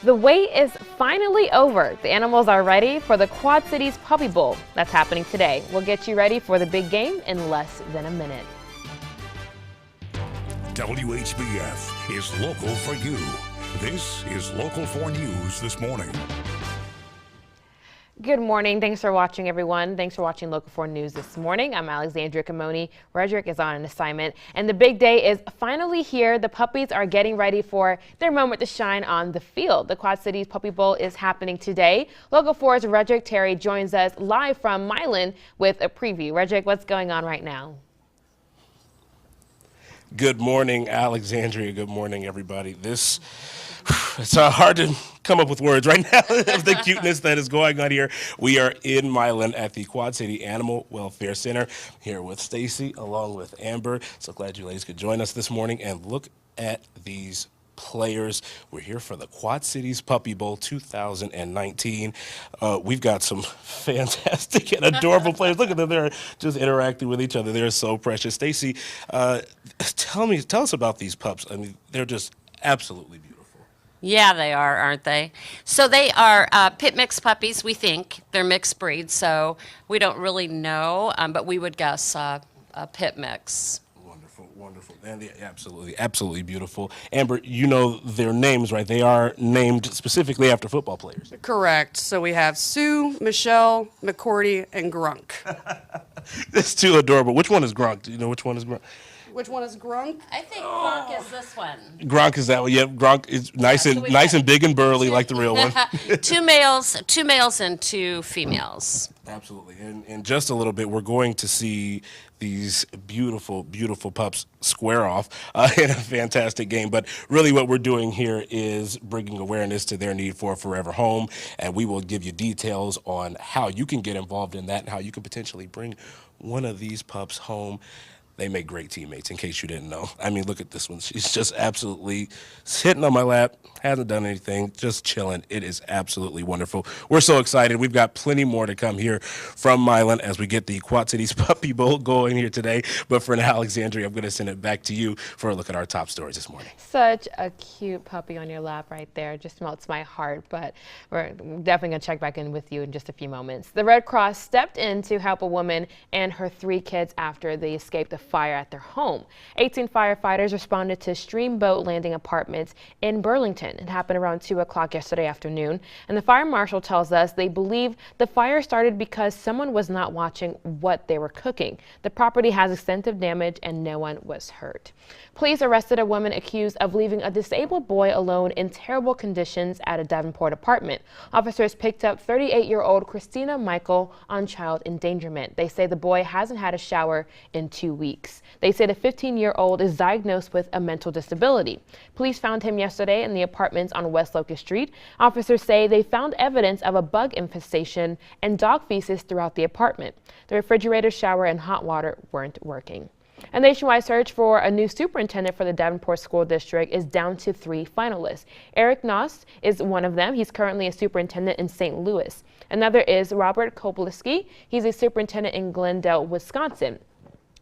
The wait is finally over. The animals are ready for the Quad Cities Puppy Bowl that's happening today. We'll get you ready for the big game in less than a minute. WHBF is local for you. This is Local 4 News this morning. Good morning. Thanks for watching, everyone. Thanks for watching Local 4 News this morning. I'm Alexandria Camoni. Redrick is on an assignment, and the big day is finally here. The puppies are getting ready for their moment to shine on the field. The Quad Cities Puppy Bowl is happening today. Local 4's Redrick Terry joins us live from Milan with a preview. Redrick, what's going on right now? Good morning, Alexandria. Good morning, everybody. It's hard to come up with words right now of the cuteness that is going on here. We are in Milan at the Quad City Animal Welfare Center here with Stacy along with Amber. So glad you ladies could join us this morning and look at these players. We're here for the Quad Cities Puppy Bowl 2019. We've got some fantastic and adorable players. Look at them. They're just interacting with each other. They're so precious. Stacy, tell us about these pups. I mean, they're just absolutely beautiful. Yeah, they are, aren't they? So they are pit mix puppies, we think. They're mixed breeds, so we don't really know, but we would guess a pit mix. Wonderful. And absolutely beautiful. Amber, you know their names, right? They are named specifically after football players. Correct. So we have Sue, Michelle, McCourty, and Grunk. That's too adorable. Which one is Grunk? Do you know which one is Grunk? Which one is Grunk? I think Grunk is this one. Gronk is that one. Yep, Gronk is nice and big and burly like the real one. Two males and two females. Absolutely. And in just a little bit, we're going to see these beautiful, beautiful pups square off in a fantastic game. But really what we're doing here is bringing awareness to their need for a forever home. And we will give you details on how you can get involved in that and how you can potentially bring one of these pups home. They make great teammates, in case you didn't know. I mean, look at this one. She's just absolutely sitting on my lap, hasn't done anything, just chilling. It is absolutely wonderful. We're so excited. We've got plenty more to come here from Milan as we get the Quad Cities Puppy Bowl going here today. But for now, Alexandria, I'm going to send it back to you for a look at our top stories this morning. Such a cute puppy on your lap right there. Just melts my heart, but we're definitely going to check back in with you in just a few moments. The Red Cross stepped in to help a woman and her 3 kids after they escaped a fire at their home. 18 firefighters responded to Streamboat Landing Apartments in Burlington. It happened around 2 o'clock yesterday afternoon, and the fire marshal tells us they believe the fire started because someone was not watching what they were cooking. The property has extensive damage and no one was hurt. Police arrested a woman accused of leaving a disabled boy alone in terrible conditions at a Davenport apartment. Officers picked up 38-year-old Christina Michael on child endangerment. They say the boy hasn't had a shower in 2 weeks. They say the 15-year-old is diagnosed with a mental disability. Police found him yesterday in the apartments on West Locust Street. Officers say they found evidence of a bug infestation and dog feces throughout the apartment. The refrigerator, shower, and hot water weren't working. A nationwide search for a new superintendent for the Davenport School District is down to 3 finalists. Eric Nost is one of them. He's currently a superintendent in St. Louis. Another is Robert Kobliski. He's a superintendent in Glendale, Wisconsin.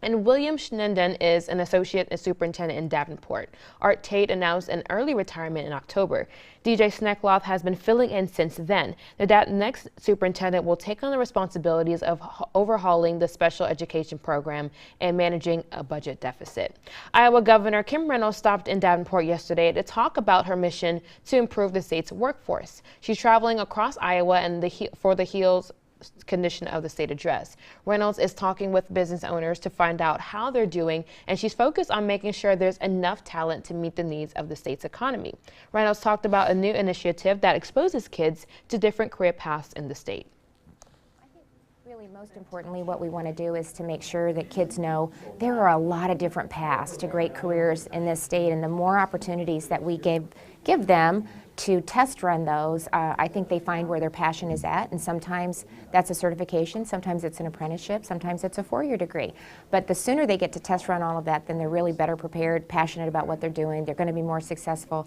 And William Schnenden is an associate superintendent in Davenport. Art Tate announced an early retirement in October. DJ Sneckloth has been filling in since then. The next superintendent will take on the responsibilities of overhauling the special education program and managing a budget deficit. Iowa Governor Kim Reynolds stopped in Davenport yesterday to talk about her mission to improve the state's workforce. She's traveling across Iowa and for the HEALS condition of the state address. Reynolds is talking with business owners to find out how they're doing, and she's focused on making sure there's enough talent to meet the needs of the state's economy. Reynolds talked about a new initiative that exposes kids to different career paths in the state. Really, most importantly, what we want to do is to make sure that kids know there are a lot of different paths to great careers in this state, and the more opportunities that we give them to test run those, I think they find where their passion is at, and sometimes that's a certification, sometimes it's an apprenticeship, sometimes it's a 4-year degree. But the sooner they get to test run all of that, then they're really better prepared, passionate about what they're doing, they're going to be more successful.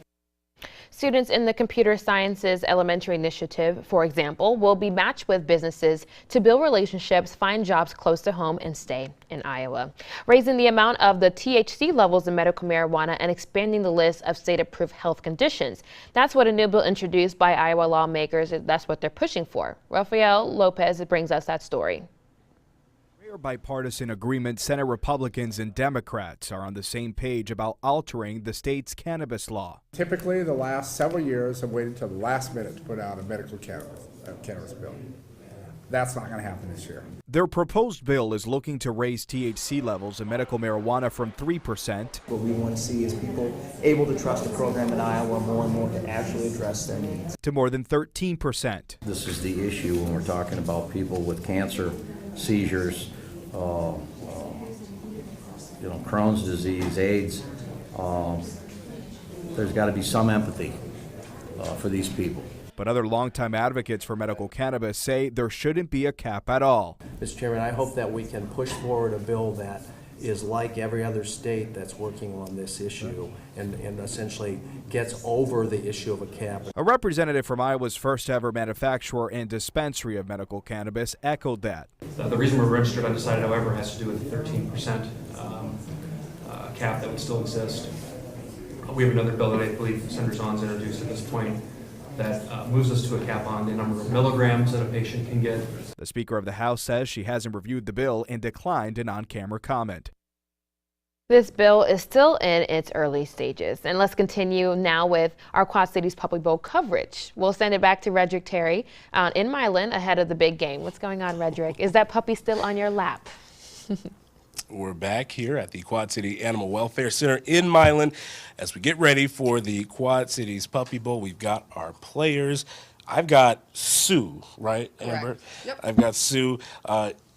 Students in the Computer Sciences Elementary Initiative, for example, will be matched with businesses to build relationships, find jobs close to home, and stay in Iowa. Raising the amount of the THC levels in medical marijuana and expanding the list of state-approved health conditions. That's what a new bill introduced by Iowa lawmakers, that's what they're pushing for. Rafael Lopez brings us that story. Bipartisan agreement, Senate Republicans and Democrats are on the same page about altering the state's cannabis law. Typically, the last several years have waited until the last minute to put out a medical cannabis bill. That's not going to happen this year. Their proposed bill is looking to raise THC levels in medical marijuana from 3%. What we want to see is people able to trust the program in Iowa more and more to actually address their needs. To more than 13%. This is the issue when we're talking about people with cancer, seizures, Crohn's disease, AIDS. There's got to be some empathy for these people. But other longtime advocates for medical cannabis say there shouldn't be a cap at all. Mr. Chairman, I hope that we can push forward a bill that is like every other state that's working on this issue and essentially gets over the issue of a cap. A representative from Iowa's first ever manufacturer and dispensary of medical cannabis echoed that. The reason we're registered undecided, however, has to do with the 13% cap that would still exist. We have another bill that I believe Senator Zahn's introduced at this point that moves us to a cap on the number of milligrams that a patient can get. The Speaker of the House says she hasn't reviewed the bill and declined an on-camera comment. This bill is still in its early stages. And let's continue now with our Quad Cities Puppy Bowl coverage. We'll send it back to Redrick Terry in Milan ahead of the big game. What's going on, Redrick? Is that puppy still on your lap? We're back here at the Quad City Animal Welfare Center in Milan as we get ready for the Quad Cities Puppy Bowl. We've got our players. I've got Sue, right, Amber? Yep. I've got Sue.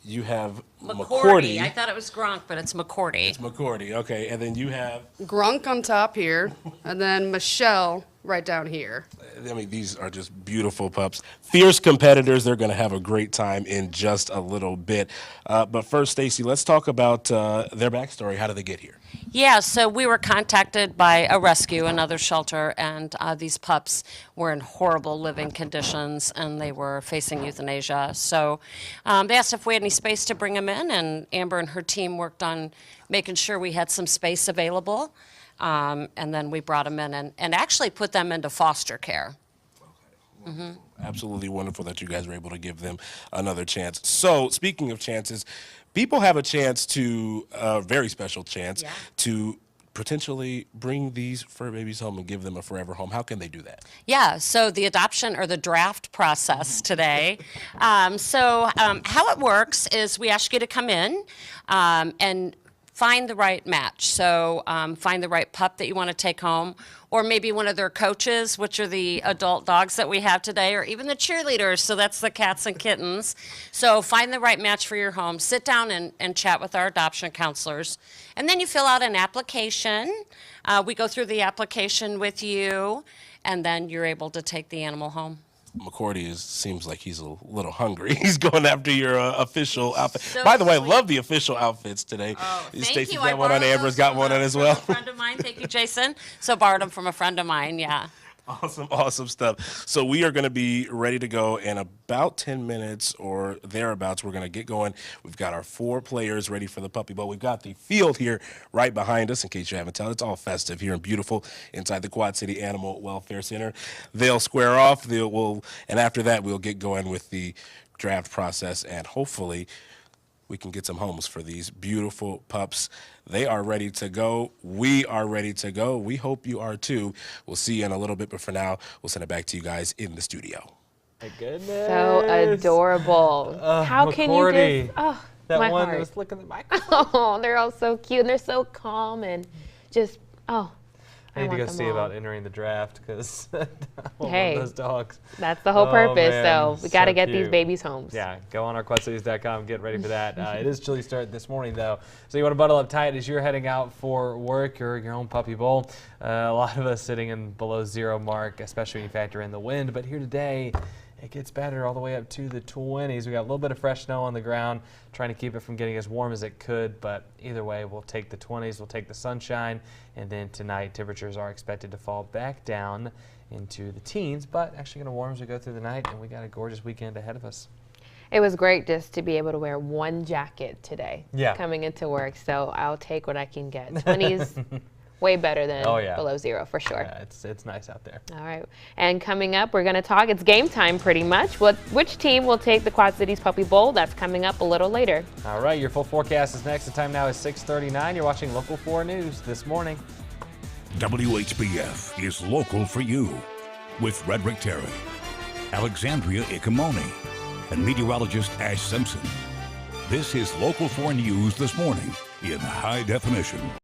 You have McCourty. I thought it was Gronk, but it's McCourty. It's McCourty, okay. And then you have? Grunk on top here, and then Michelle right down here. I mean, these are just beautiful pups. Fierce competitors. They're going to have a great time in just a little bit. But first, Stacy, let's talk about their backstory. How did they get here? Yeah, so we were contacted by a rescue, another shelter, and these pups were in horrible living conditions, and they were facing euthanasia. So they asked if we had any space to bring them in, and Amber and her team worked on making sure we had some space available. And then we brought them in and actually put them into foster care. Mm-hmm. Absolutely wonderful that you guys were able to give them another chance. So, speaking of chances, people have a chance to, a very special chance, to potentially bring these fur babies home and give them a forever home. How can they do that? Yeah, so the adoption or the draft process today. How it works is we ask you to come in and find the right match. So find the right pup that you want to take home, or maybe one of their coaches, which are the adult dogs that we have today, or even the cheerleaders, so that's the cats and kittens. So find the right match for your home. Sit down and chat with our adoption counselors. And then you fill out an application. We go through the application with you, and then you're able to take the animal home. McCourty seems like he's a little hungry. He's going after your official outfit. So By the way, sweet. love the official outfits today. Oh, thank Stacey's you. got one on, Amber's got one on as well. From a friend of mine. Thank you, Jason. So borrowed them from a friend of mine, yeah. Awesome stuff. So we are going to be ready to go in about 10 minutes or thereabouts. We're going to get going. We've got our 4 players ready for the Puppy Bowl. We've got the field here right behind us, in case you haven't told. It's all festive here and beautiful inside the Quad City Animal Welfare Center. They'll square off. And after that, we'll get going with the draft process, and hopefully we can get some homes for these beautiful pups. They are ready to go. We are ready to go. We hope you are too. We'll see you in a little bit, but for now, we'll send it back to you guys in the studio. My goodness. So adorable. How can you just, that my one heart. that was licking the microphone. Oh, they're all so cute and they're so calm and just, I need to go them see all. about entering the draft because I want Hey, one of those dogs. That's the whole purpose. Man, So we got to so get these cute. babies homes. Yeah, go on our quadcities.com, get ready for that. It is chilly start this morning though, so you want to bundle up tight as you're heading out for work or your own puppy bowl. A lot of us sitting in below zero mark, especially when you factor in the wind. But here today, it gets better all the way up to the 20s. We got a little bit of fresh snow on the ground, trying to keep it from getting as warm as it could, but either way, we'll take the 20s, we'll take the sunshine, and then tonight temperatures are expected to fall back down into the teens, but actually going to warm as we go through the night, and we got a gorgeous weekend ahead of us. It was great just to be able to wear one jacket today coming into work, so I'll take what I can get. 20s, way better than below zero for sure. Yeah, it's nice out there. All right, and coming up, we're going to talk, it's game time pretty much. Which team will take the Quad Cities Puppy Bowl? That's coming up a little later. All right, your full forecast is next. The time now is 6:39. You're watching Local 4 News this morning. WHBF is local for you with Frederick Terry, Alexandria Ikamoni, and meteorologist Ash Simpson. This is Local 4 News this morning in high definition.